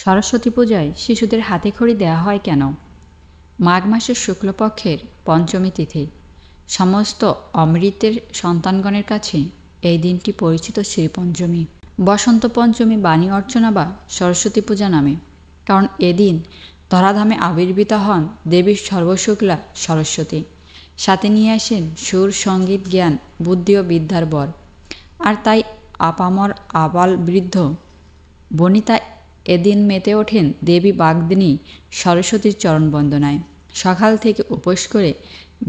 সরস্বতী পূজায় শিশুদের হাতেখড়ি দেওয়া হয় কেন? মাঘ মাসের শুক্লপক্ষের পঞ্চমী তিথি সমস্ত অমৃতের সন্তানগণের কাছে এই দিনটি পরিচিত শ্রীপঞ্চমী, বসন্ত পঞ্চমী, বাণী অর্চনা বা সরস্বতী পূজা নামে। কারণ এদিন ধরাধামে আবির্ভূত হন দেবী সর্বশুক্লা সরস্বতী। সাথে নিয়ে আসেন সুর, সঙ্গীত, জ্ঞান, বুদ্ধি ও বিদ্যার বর। আর তাই আপামর আবাল বৃদ্ধ বনিতা এদিন মেতে ওঠেন দেবী বাগদিনী সরস্বতীর চরণ বন্দনায়। সকাল থেকে উপোস করে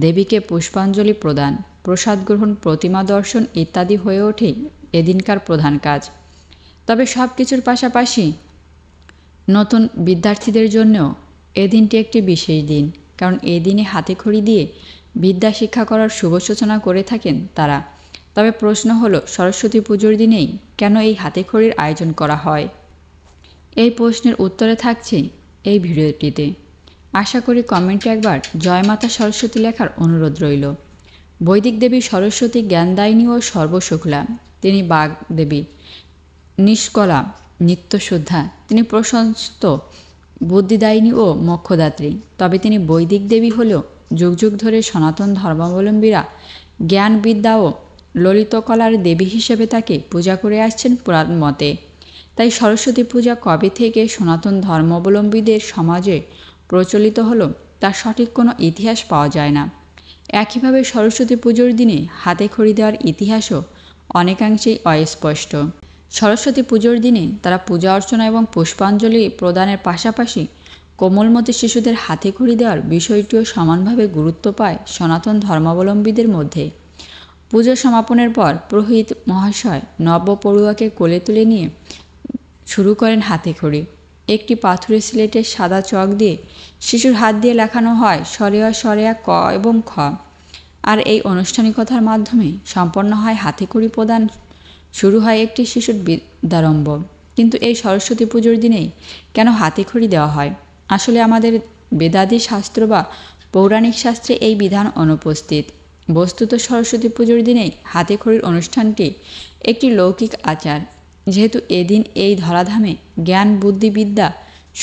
দেবীকে পুষ্পাঞ্জলি প্রদান, প্রসাদ গ্রহণ, প্রতিমা দর্শন ইত্যাদি হয়ে ওঠে এদিনকার প্রধান কাজ। তবে সব কিছুর পাশাপাশি নতুন বিদ্যার্থীদের জন্যও এদিনটি একটি বিশেষ দিন, কারণ এই দিনে হাতেখড়ি দিয়ে বিদ্যা শিক্ষা করার শুভ সূচনা করে থাকেন তারা। তবে প্রশ্ন হলো, সরস্বতী পুজোর দিনেই কেন এই হাতেখড়ির আয়োজন করা হয়? এই প্রশ্নের উত্তরে থাকছে এই ভিডিওটিতে। আশা করি কমেন্টে একবার জয় মাতা সরস্বতী লেখার অনুরোধ রইল। বৈদিক দেবী সরস্বতী জ্ঞানদায়িনী ও সর্বশুক্লা। তিনি বাগদেবী, নিষ্কলা, নিত্যশুদ্ধা। তিনি প্রশস্ত, বুদ্ধিদায়িনী ও মোক্ষদাত্রী। তবে তিনি বৈদিক দেবী হলেও যুগ যুগ ধরে সনাতন ধর্মাবলম্বীরা জ্ঞান, বিদ্যা ও ললিতকলার দেবী হিসেবে তাকে পূজা করে আসছেন পুরাণ মতে। তাই সরস্বতী পূজা কবে থেকে সনাতন ধর্মাবলম্বীদের সমাজে প্রচলিত হলো তার সঠিক কোনো ইতিহাস পাওয়া যায় না। একইভাবে সরস্বতী পুজোর দিনে হাতেখড়ি দেওয়ার ইতিহাসও অনেকাংশেই অস্পষ্ট। সরস্বতী পুজোর দিনে তারা পূজা অর্চনা এবং পুষ্পাঞ্জলি প্রদানের পাশাপাশি কোমলমতি শিশুদের হাতেখড়ি দেওয়ার বিষয়টিও সমানভাবে গুরুত্ব পায় সনাতন ধর্মাবলম্বীদের মধ্যে। পুজো সমাপনের পর পুরোহিত মহাশয় নবপড়ুয়াকে কোলে তুলে নিয়ে শুরু করেন হাতেখড়ি। একটি পাথুরে স্লেটের সাদা চক দিয়ে শিশুর হাত দিয়ে লেখানো হয় সরেয়া সরেয়া ক এবং খ। আর এই আনুষ্ঠানিকতার মাধ্যমে সম্পন্ন হয় হাতেখড়ি প্রদান, শুরু হয় একটি শিশুর বিদ্যারম্ভ। কিন্তু এই সরস্বতী পুজোর দিনেই কেন হাতেখড়ি দেওয়া হয়? আসলে আমাদের বেদাদি শাস্ত্র বা পৌরাণিক শাস্ত্রে এই বিধান অনুপস্থিত। বস্তুত সরস্বতী পুজোর দিনেই হাতেখড়ির অনুষ্ঠানটি একটি লৌকিক আচার। যেহেতু এদিন এই ধরাধামে জ্ঞান, বুদ্ধি, বিদ্যা,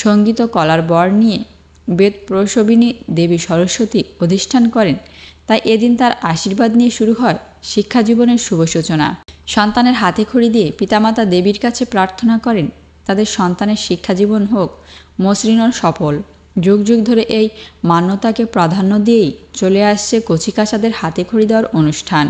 সঙ্গীত ও কলার বর নিয়ে বেদ প্রসবিনী দেবী সরস্বতী অধিষ্ঠান করেন, তাই এদিন তার আশীর্বাদ নিয়ে শুরু হয় শিক্ষা জীবনের শুভ সূচনা। সন্তানের হাতেখড়ি দিয়ে পিতামাতা দেবীর কাছে প্রার্থনা করেন তাদের সন্তানের শিক্ষা জীবন হোক মসৃণ ও সফল। যুগ যুগ ধরে এই মান্যতাকে প্রাধান্য দিয়েই চলে আসছে কচিকাঁচাদের হাতেখড়ি দেওয়ার অনুষ্ঠান।